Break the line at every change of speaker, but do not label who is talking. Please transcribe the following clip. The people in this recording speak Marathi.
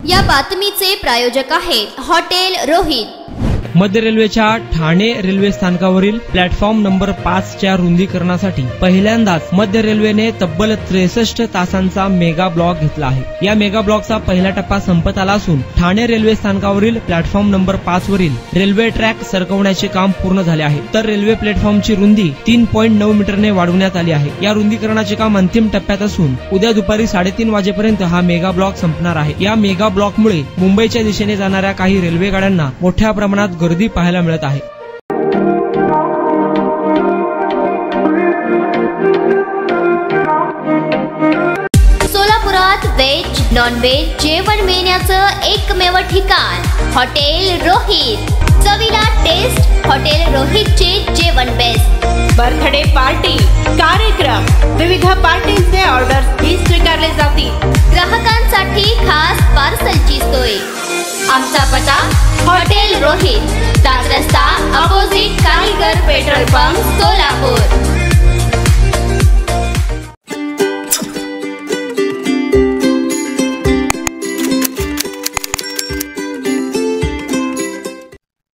या बातमीचे प्रायोजक आहेत हॉटेल रोहित।
मध्य रेल्वेच्या ठाणे रेल्वे स्थानकावरील प्लॅटफॉर्म नंबर 5 च्या रुंदीकरणासाठी पहिल्यांदाच मध्य रेल्वेने तब्बल 63 तासांचा मेगा ब्लॉक घेतला आहे। या मेगा ब्लॉकचा पहिला टप्पा संपत आला असून ठाणे रेल्वे स्थानकावरील प्लॅटफॉर्म नंबर 5 वरील रेल्वे ट्रॅक सरकवण्याचे काम पूर्ण झाले आहे, तर रेल्वे प्लॅटफॉर्मची रुंदी 3.9 मीटरने वाढवण्यात आली आहे। या रुंदीकरणाचे काम अंतिम टप्प्यात असून उद्या दुपारी 3:30 वाजेपर्यंत हा मेगा ब्लॉक संपणार आहे। या मेगा ब्लॉकमुळे मुंबईच्या दिशेने जाणाऱ्या काही रेल्वे गाड्यांना मोठ्या प्रमाणात गर्दी पाहायला मिळत आहे।
सोलापुरात व्हेज नॉन व्हेज जेवण मिळण्याचं एकमेव ठिकाण हॉटेल रोहित। चवीला टेस्ट हॉटेल रोहितचे जेवण बेस्ट।
बर्थडे पार्टी, कार्यक्रम, विविध पार्टींचे ऑर्डर्स ही स्वीकारले जातील।
ग्राहकांसाठी खास पार्सलची सोय। आमचा पत्ता हॉटेल रोहित, दादरस्ता अपोजिट कारीगर पेट्रोल पंप, सोलापूर।